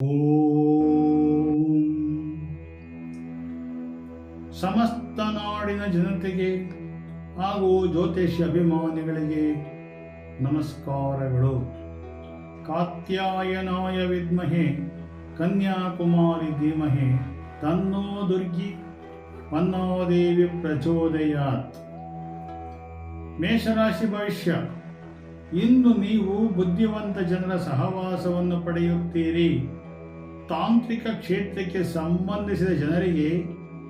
ಓಂ ಸಮಸ್ತ ನಾಡಿನ ಜನತೆಗೆ ಹಾಗೂ ಜ್ಯೋತಿಷ್ಯ ಅಭಿಮಾನಿಗಳಿಗೆ ನಮಸ್ಕಾರಗಳು. ಕಾತ್ಯಾಯನಾಯ ವಿದ್ಮಹೆ ಕನ್ಯಾಕುಮಾರಿ ಧೀಮಹಿ ತನ್ನೋ ದುರ್ಗಿ ಮನ್ನಾದೇವಿ ಪ್ರಚೋದಯಾತ್. ಮೇಷರಾಶಿ ಭವಿಷ್ಯ. ಇಂದು ನೀವು ಬುದ್ಧಿವಂತ ಜನರ ಸಹವಾಸವನ್ನು ಪಡೆಯುತ್ತೀರಿ. ತಾಂತ್ರಿಕ ಕ್ಷೇತ್ರಕ್ಕೆ ಸಂಬಂಧಿಸಿದ ಜನರಿಗೆ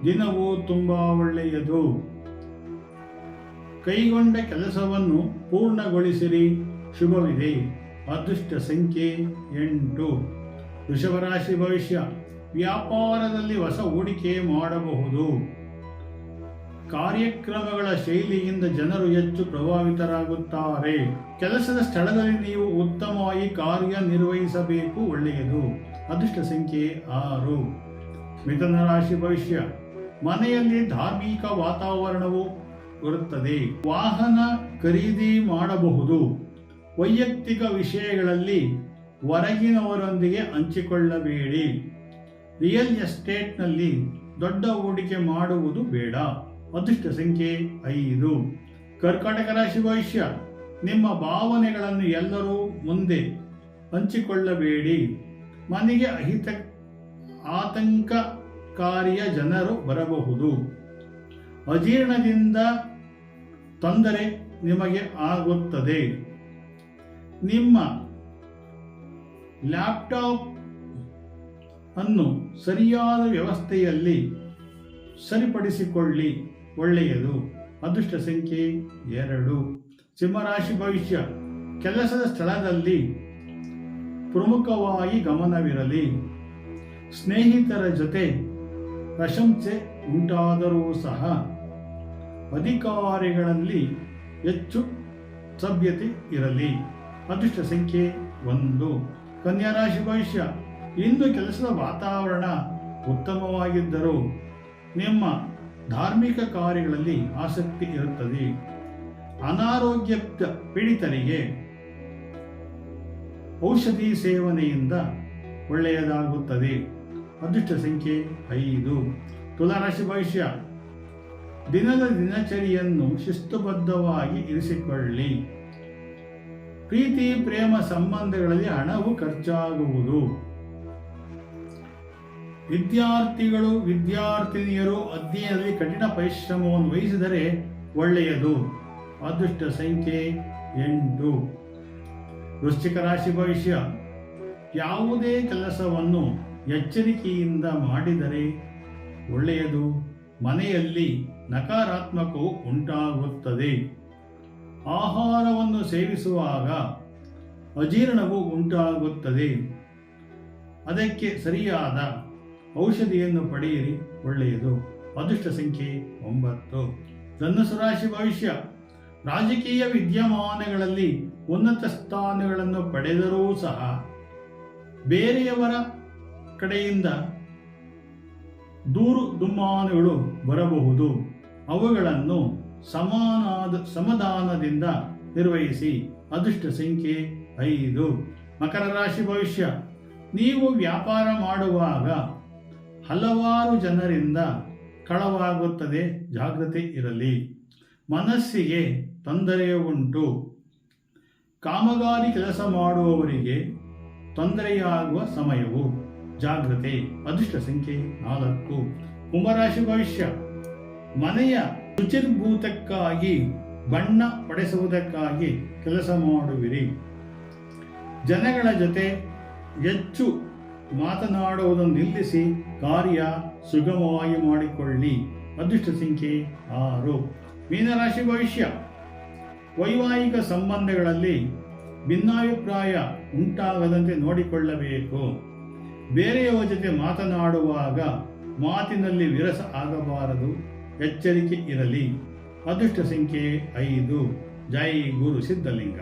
ದಿನವೂ ತುಂಬಾ ಒಳ್ಳೆಯದು. ಕೈಗೊಂಡ ಕೆಲಸವನ್ನು ಪೂರ್ಣಗೊಳಿಸಿರಿ, ಶುಭವಿದೆ. ಅದೃಷ್ಟ ಸಂಖ್ಯೆ 8. ವೃಷಭರಾಶಿ ಭವಿಷ್ಯ. ವ್ಯಾಪಾರದಲ್ಲಿ ಹೊಸ ಹೂಡಿಕೆ ಮಾಡಬಹುದು. ಕಾರ್ಯಕ್ರಮಗಳ ಶೈಲಿಯಿಂದ ಜನರು ಹೆಚ್ಚು ಪ್ರಭಾವಿತರಾಗುತ್ತಾರೆ. ಕೆಲಸದ ಸ್ಥಳದಲ್ಲಿ ನೀವು ಉತ್ತಮವಾಗಿ ಕಾರ್ಯನಿರ್ವಹಿಸಬೇಕು, ಒಳ್ಳೆಯದು. ಅದೃಷ್ಟ ಸಂಖ್ಯೆ 6. ಮಿಥುನ ರಾಶಿ ಭವಿಷ್ಯ. ಮನೆಯಲ್ಲಿ ಧಾರ್ಮಿಕ ವಾತಾವರಣವು ಇರುತ್ತದೆ. ವಾಹನ ಖರೀದಿ ಮಾಡಬಹುದು. ವೈಯಕ್ತಿಕ ವಿಷಯಗಳಲ್ಲಿ ಹೊರಗಿನವರೊಂದಿಗೆ ಹಂಚಿಕೊಳ್ಳಬೇಡಿ. ರಿಯಲ್ ಎಸ್ಟೇಟ್ನಲ್ಲಿ ದೊಡ್ಡ ಹೂಡಿಕೆ ಮಾಡುವುದು ಬೇಡ. ಅದೃಷ್ಟ ಸಂಖ್ಯೆ 5. ಕರ್ಕಾಟಕ ರಾಶಿ ಭವಿಷ್ಯ. ನಿಮ್ಮ ಭಾವನೆಗಳನ್ನು ಎಲ್ಲರೂ ಮುಂದೆ ಹಂಚಿಕೊಳ್ಳಬೇಡಿ. ಮನೆಗೆ ಆತಂಕಕಾರಿಯ ಜನರು ಬರಬಹುದು. ಅಜೀರ್ಣದಿಂದ ತೊಂದರೆ ನಿಮಗೆ ಆಗುತ್ತದೆ. ನಿಮ್ಮ ಲ್ಯಾಪ್ಟಾಪ್ ಅನ್ನು ಸರಿಯಾದ ವ್ಯವಸ್ಥೆಯಲ್ಲಿ ಸರಿಪಡಿಸಿಕೊಳ್ಳಿ, ಒಳ್ಳೆಯದು. ಅದೃಷ್ಟ ಸಂಖ್ಯೆ 2. ಸಿಂಹರಾಶಿ ಭವಿಷ್ಯ. ಕೆಲಸದ ಸ್ಥಳದಲ್ಲಿ ಪ್ರಮುಖವಾಗಿ ಗಮನವಿರಲಿ. ಸ್ನೇಹಿತರ ಜೊತೆ ಪ್ರಶಂಸೆ ಉಂಟಾದರೂ ಸಹ ಅಧಿಕಾರಿಗಳಲ್ಲಿ ಹೆಚ್ಚು ಸಭ್ಯತೆ ಇರಲಿ. ಅದೃಷ್ಟ ಸಂಖ್ಯೆ 1. ಕನ್ಯಾ ರಾಶಿ ಭವಿಷ್ಯ. ಇಂದು ಕೆಲಸದ ವಾತಾವರಣ ಉತ್ತಮವಾಗಿದ್ದರೂ ನಿಮ್ಮ ಧಾರ್ಮಿಕ ಕಾರ್ಯಗಳಲ್ಲಿ ಆಸಕ್ತಿ ಇರುತ್ತದೆ. ಅನಾರೋಗ್ಯ ಪೀಡಿತರಿಗೆ ಔಷಧಿ ಸೇವನೆಯಿಂದ ಒಳ್ಳೆಯದಾಗುತ್ತದೆ. ಅದೃಷ್ಟ ಸಂಖ್ಯೆ 5. ತುಲಾರಾಶಿ ಭವಿಷ್ಯ. ದಿನದ ದಿನಚರಿಯನ್ನು ಶಿಸ್ತುಬದ್ಧವಾಗಿ ಇರಿಸಿಕೊಳ್ಳಿ. ಪ್ರೀತಿ ಪ್ರೇಮ ಸಂಬಂಧಗಳಲ್ಲಿ ಹಣವು ಖರ್ಚಾಗುವುದು. ವಿದ್ಯಾರ್ಥಿನಿಯರು ಅಧ್ಯಯನದಲ್ಲಿ ಕಠಿಣ ಪರಿಶ್ರಮವನ್ನು ವಹಿಸಿದರೆ ಒಳ್ಳೆಯದು. ಅದೃಷ್ಟ ಸಂಖ್ಯೆ 8. ವೃಶ್ಚಿಕ ರಾಶಿ ಭವಿಷ್ಯ. ಯಾವುದೇ ಕೆಲಸವನ್ನು ಎಚ್ಚರಿಕೆಯಿಂದ ಮಾಡಿದರೆ ಒಳ್ಳೆಯದು. ಮನೆಯಲ್ಲಿ ನಕಾರಾತ್ಮಕವು ಉಂಟಾಗುತ್ತದೆ. ಆಹಾರವನ್ನು ಸೇವಿಸುವಾಗ ಅಜೀರ್ಣವು ಉಂಟಾಗುತ್ತದೆ. ಅದಕ್ಕೆ ಸರಿಯಾದ ಔಷಧಿಯನ್ನು ಪಡೆಯಿರಿ, ಒಳ್ಳೆಯದು. ಅದೃಷ್ಟ ಸಂಖ್ಯೆ 9. ಧನುಸ್ಸು ರಾಶಿ ಭವಿಷ್ಯ. ರಾಜಕೀಯ ವಿದ್ಯಮಾನಗಳಲ್ಲಿ ಉನ್ನತ ಸ್ಥಾನಗಳನ್ನು ಪಡೆದರೂ ಸಹ ಬೇರೆಯವರ ಕಡೆಯಿಂದ ದೂರು ದುಮ್ಮಾನಗಳು ಬರಬಹುದು. ಅವುಗಳನ್ನು ಸಮಾಧಾನದಿಂದ ನಿರ್ವಹಿಸಿ. ಅದೃಷ್ಟ ಸಂಖ್ಯೆ 5. ಮಕರ ರಾಶಿ ಭವಿಷ್ಯ. ನೀವು ವ್ಯಾಪಾರ ಮಾಡುವಾಗ ಹಲವಾರು ಜನರಿಂದ ಕಳವಾಗುತ್ತದೆ, ಜಾಗೃತಿ ಇರಲಿ. ಮನಸ್ಸಿಗೆ ತೊಂದರೆ ಉಂಟು. ಕಾಮಗಾರಿ ಕೆಲಸ ಮಾಡುವವರಿಗೆ ತೊಂದರೆಯಾಗುವ ಸಮಯವು, ಜಾಗ್ರತೆ. ಅದೃಷ್ಟ ಸಂಖ್ಯೆ 4. ಕುಂಭರಾಶಿ ಭವಿಷ್ಯ. ಮನೆಯ ಶುಚಿರ್ಭೂತಕ್ಕಾಗಿ ಬಣ್ಣ ಪಡಿಸುವುದಕ್ಕಾಗಿ ಕೆಲಸ ಮಾಡುವಿರಿ. ಜನಗಳ ಜೊತೆ ಹೆಚ್ಚು ಮಾತನಾಡುವುದನ್ನು ನಿಲ್ಲಿಸಿ ಕಾರ್ಯ ಸುಗಮವಾಗಿ ಮಾಡಿಕೊಳ್ಳಿ. ಅದೃಷ್ಟ ಸಂಖ್ಯೆ 6. ಮೀನರಾಶಿ ಭವಿಷ್ಯ. ವೈವಾಹಿಕ ಸಂಬಂಧಗಳಲ್ಲಿ ಭಿನ್ನಾಭಿಪ್ರಾಯ ಉಂಟಾಗದಂತೆ ನೋಡಿಕೊಳ್ಳಬೇಕು. ಬೇರೆಯವರ ಜೊತೆ ಮಾತನಾಡುವಾಗ ಮಾತಿನಲ್ಲಿ ವಿರಸ ಆಗಬಾರದು, ಎಚ್ಚರಿಕೆ ಇರಲಿ. ಅದೃಷ್ಟ ಸಂಖ್ಯೆ 5. ಜೈ ಗುರು ಸಿದ್ಧಲಿಂಗ.